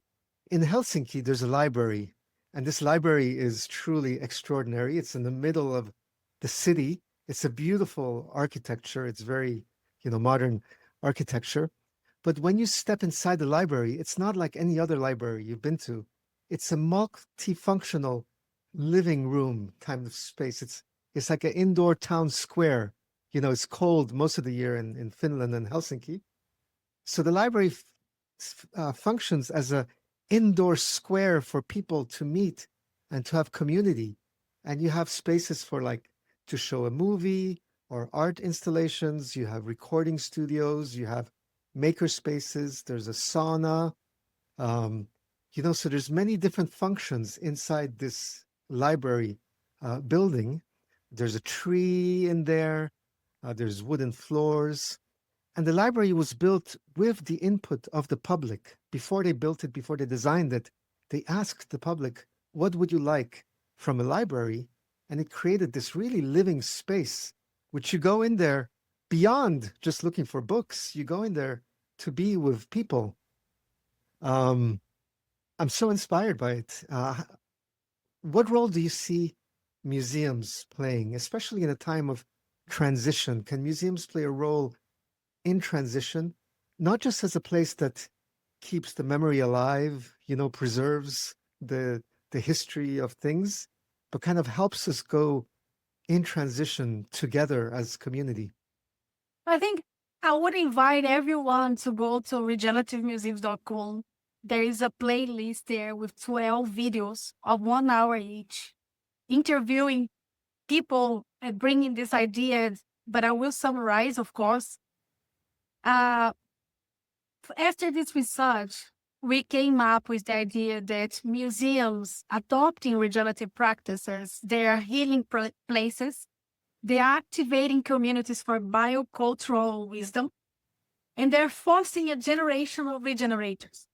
in Helsinki, there's a library, and this library is truly extraordinary. It's in the middle of the city. It's a beautiful architecture. It's very, modern architecture. But when you step inside the library, it's not like any other library you've been to. It's a multifunctional living room kind of space. It's like an indoor town square. It's cold most of the year in Finland and Helsinki. So the library functions as an indoor square for people to meet and to have community. And you have spaces for to show a movie or art installations. You have recording studios. You have maker spaces. There's a sauna. So there's many different functions inside this library building. There's a tree in there. There's wooden floors. And the library was built with the input of the public. Before they built it, before they designed it, they asked the public, what would you like from a library? And it created this really living space, which you go in there beyond just looking for books. You go in there to be with people. I'm so inspired by it. What role do you see museums playing, especially in a time of transition? Can museums play a role in transition, not just as a place that keeps the memory alive, preserves the history of things, but kind of helps us go in transition together as community?
I think I would invite everyone to go to regenerativemuseums.com. There is a playlist there with 12 videos of 1 hour each, interviewing people and bringing these ideas, but I will summarize, of course. After this research, we came up with the idea that museums adopting regenerative practices, they are healing places, they are activating communities for biocultural wisdom, and they're forcing a generation of regenerators.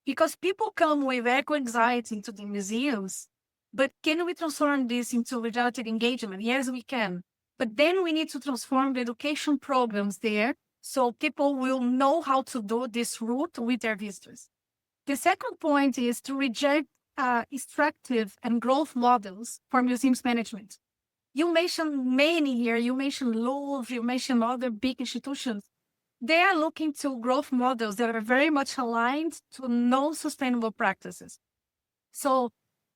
Because people come with eco-anxiety into the museums, but can we transform this into regenerative engagement? Yes, we can. But then we need to transform the education programs there so people will know how to do this route with their visitors. The second point is to reject extractive and growth models for museums management. You mentioned many here. You mentioned Louvre, you mentioned other big institutions. They are looking to growth models that are very much aligned to non-sustainable practices. So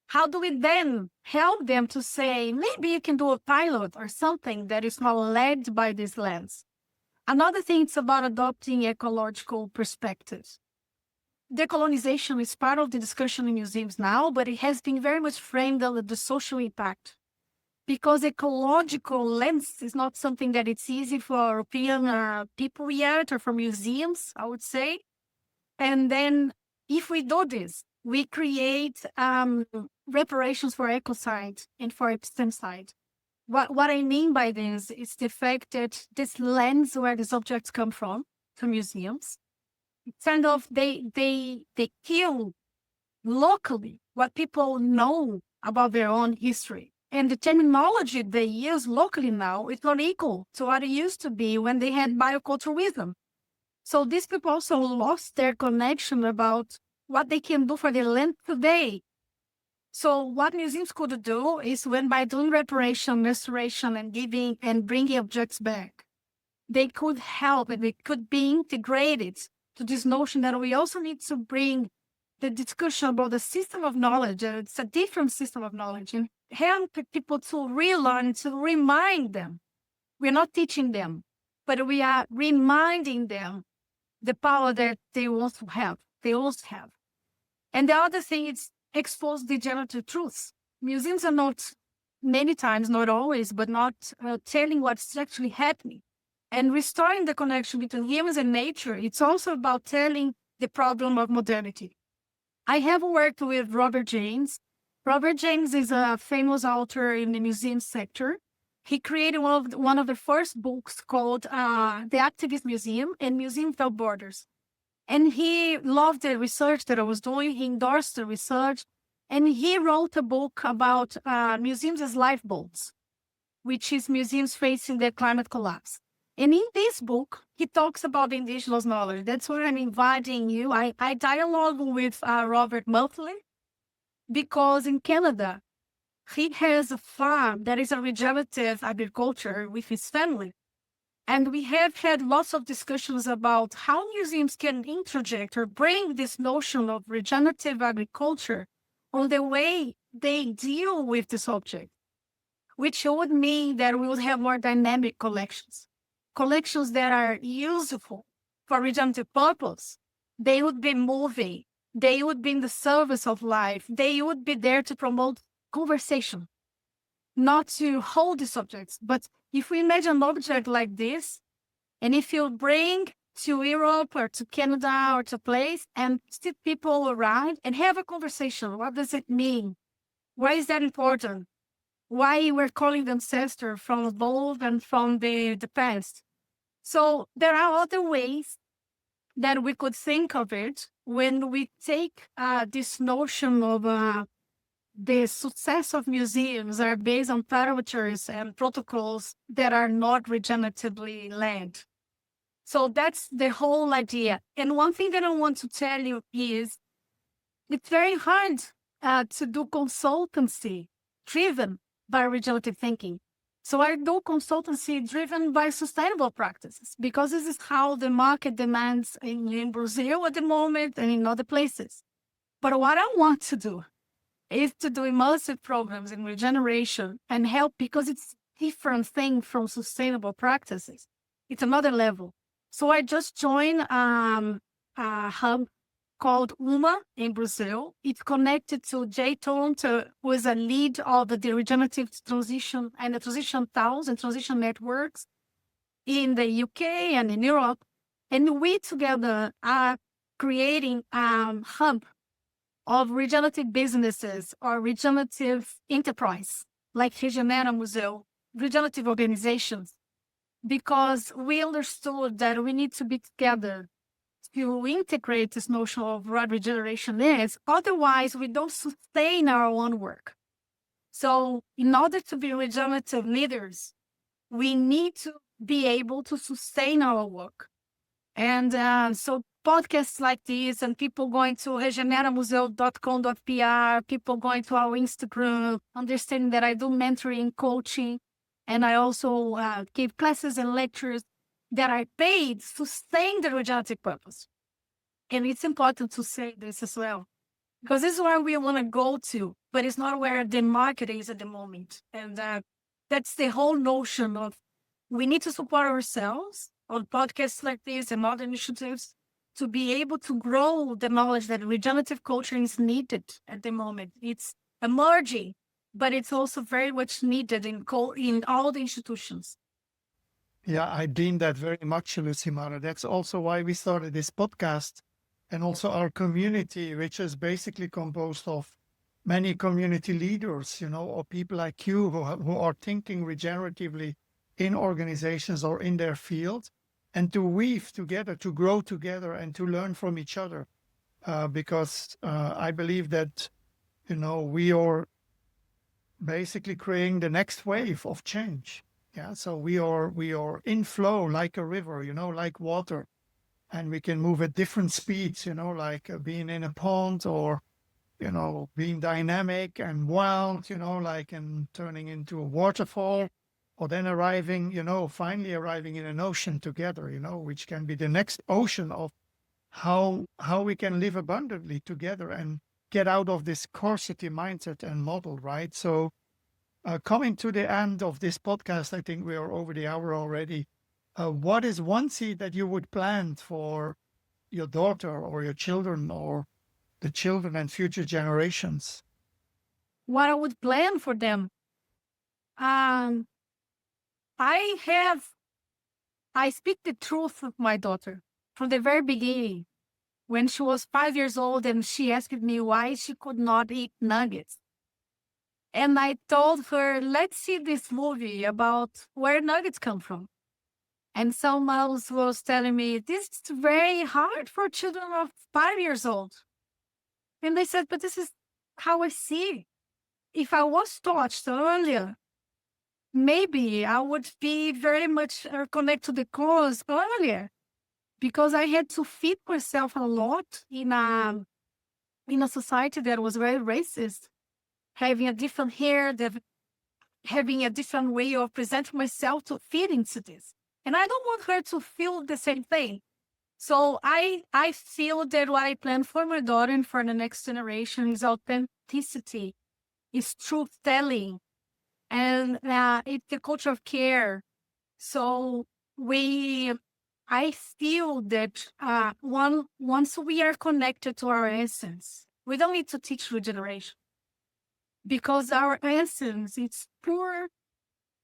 how do we then help them to say, maybe you can do a pilot or something that is not led by this lens? Another thing is about adopting ecological perspectives. Decolonization is part of the discussion in museums now, but it has been very much framed under the social impact. Because ecological lens is not something that it's easy for European people yet, or for museums, I would say. And then if we do this, we create reparations for ecocide and for epistemicide. What I mean by this is the fact that this lens where these objects come from, to museums, kind of they kill locally what people know about their own history. And the terminology they use locally now is not equal to what it used to be when they had biocultural wisdom. So these people also lost their connection about what they can do for their land today. So what museums could do is when by doing reparation, restoration, and giving and bringing objects back, they could help and they could be integrated to this notion that we also need to bring the discussion about the system of knowledge. It's a different system of knowledge, and help people to relearn, to remind them. We're not teaching them, but we are reminding them the power that they also have. They also have. And the other thing is expose degenerative truths. Museums are not, many times, not always, but not telling what's actually happening. And restoring the connection between humans and nature, it's also about telling the problem of modernity. I have worked with Robert James. Robert James is a famous author in the museum sector. He created one of the first books called The Activist Museum and Museum Without Borders. And he loved the research that I was doing. He endorsed the research. And he wrote a book about museums as lifeboats, which is museums facing the climate collapse. And in this book, he talks about the indigenous knowledge. That's where I'm inviting you. I dialogue with Robert monthly because in Canada, he has a farm that is a regenerative agriculture with his family. And we have had lots of discussions about how museums can interject or bring this notion of regenerative agriculture on the way they deal with this object, which would mean that we would have more dynamic collections that are useful for regenerative purpose. They would be moving. They would be in the service of life. They would be there to promote conversation, not to hold the subjects. But if we imagine an object like this, and if you bring to Europe or to Canada or to a place and sit people around and have a conversation, what does it mean? Why is that important? Why we're calling them ancestor from above and from the past? So there are other ways that we could think of it when we take this notion of the success of museums are based on parameters and protocols that are not regeneratively led. So that's the whole idea. And one thing that I want to tell you is it's very hard to do consultancy driven by regenerative thinking. So I do consultancy driven by sustainable practices because this is how the market demands in Brazil at the moment and in other places. But what I want to do is to do immersive programs in regeneration and help because it's a different thing from sustainable practices. It's another level. So I just joined a hub called UMA in Brazil. It's connected to Jay Toronto, who is a lead of the regenerative transition and the transition towns and transition networks in the UK and in Europe. And we together are creating a hub of regenerative businesses or regenerative enterprise, like Regenerative Museums, regenerative organizations, because we understood that we need to be together to integrate this notion of what regeneration is. Otherwise, we don't sustain our own work. So in order to be regenerative leaders, we need to be able to sustain our work. And so podcasts like this and people going to regenerativemuseum.com.pr, people going to our Instagram, understanding that I do mentoring, coaching, and I also give classes and lectures that are paid to sustain the regenerative purpose. And it's important to say this as well, because this is where we want to go to, but it's not where the market is at the moment. And that's the whole notion of we need to support ourselves on podcasts like this and other initiatives to be able to grow the knowledge that regenerative culture is needed at the moment. It's emerging, but it's also very much needed in all the institutions.
Yeah, I deem that very much, Lucimara. That's also why we started this podcast and also our community, which is basically composed of many community leaders, or people like you who are thinking regeneratively in organizations or in their field, and to weave together, to grow together and to learn from each other. Because I believe that, we are basically creating the next wave of change. Yeah, so we are in flow like a river, like water, and we can move at different speeds, like being in a pond or being dynamic and wild, like and turning into a waterfall, or then arriving, finally arriving in an ocean together, which can be the next ocean of how we can live abundantly together and get out of this scarcity mindset and model, right? So coming to the end of this podcast, I think we are over the hour already. What is one seed that you would plant for your daughter or your children or the children and future generations?
What I would plan for them. Um, I speak the truth with my daughter from the very beginning. When she was 5 years old and she asked me why she could not eat nuggets. And I told her, let's see this movie about where nuggets come from. And someone else was telling me, this is very hard for children of 5 years old. And I said, but this is how I see. If I was taught earlier, maybe I would be very much connected to the cause earlier, because I had to feed myself a lot in a society that was very racist, having a different hair, having a different way of presenting myself to fit into this. And I don't want her to feel the same thing. So I feel that what I plan for my daughter and for the next generation is authenticity, is truth-telling, and it's the culture of care. So I feel that once we are connected to our essence, we don't need to teach regeneration, because our essence, it's pure.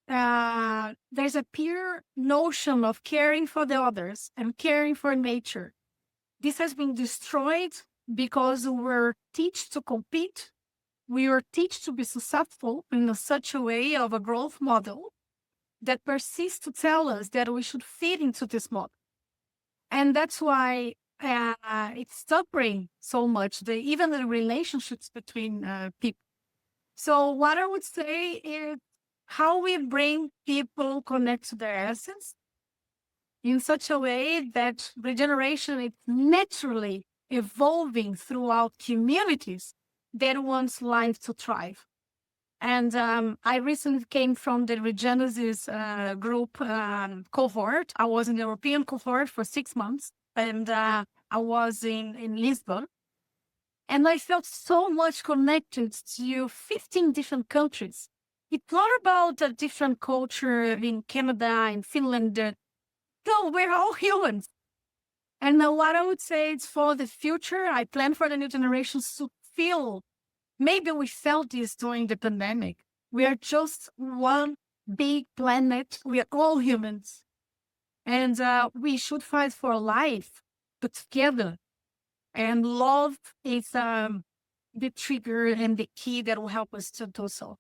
There's a pure notion of caring for the others and caring for nature. This has been destroyed because we were taught to compete. We were taught to be successful in such a way of a growth model that persists to tell us that we should fit into this model. And that's why it's suffering so much, even the relationships between people. So what I would say is how we bring people connect to their essence in such a way that regeneration is naturally evolving throughout communities that want life to thrive. And I recently came from the Regenerative group cohort. I was in the European cohort for 6 months, and I was in Lisbon. And I felt so much connected to 15 different countries. It's not about a different culture in Canada, in Finland. No, we're all humans. And what I would say is for the future, I plan for the new generations to feel. Maybe we felt this during the pandemic. We are just one big planet. We are all humans. And we should fight for life, but together. And love is the trigger and the key that will help us to do so.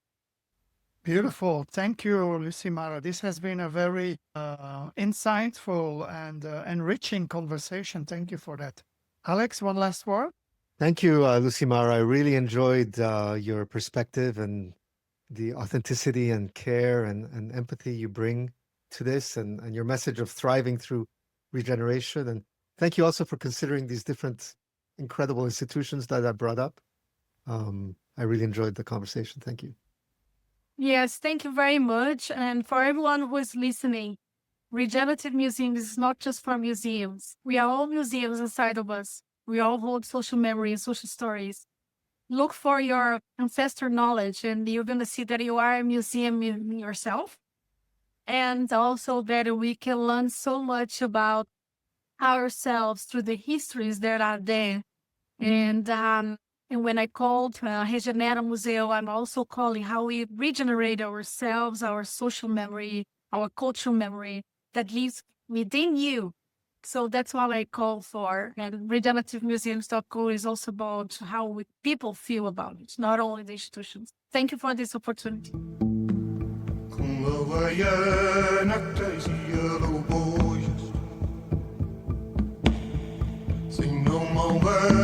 Beautiful. Thank you, Lucimara. This has been a very insightful and enriching conversation. Thank you for that. Alex, one last word?
Thank you, Lucimara. I really enjoyed your perspective and the authenticity and care and empathy you bring to this, and your message of thriving through regeneration. And thank you also for considering these different incredible institutions that I brought up. I really enjoyed the conversation. Thank you.
Yes, thank you very much. And for everyone who is listening, Regenerative Museums is not just for museums. We are all museums inside of us. We all hold social memory and social stories. Look for your ancestral knowledge, and you're going to see that you are a museum in yourself. And also that we can learn so much about ourselves through the histories that are there. And when I called Regenerative Museum, I'm also calling how we regenerate ourselves, our social memory, our cultural memory that lives within you. So that's what I call for. And regenerativemuseums.co is also about how people feel about it, not only the institutions. Thank you for this opportunity.
Sing no more words.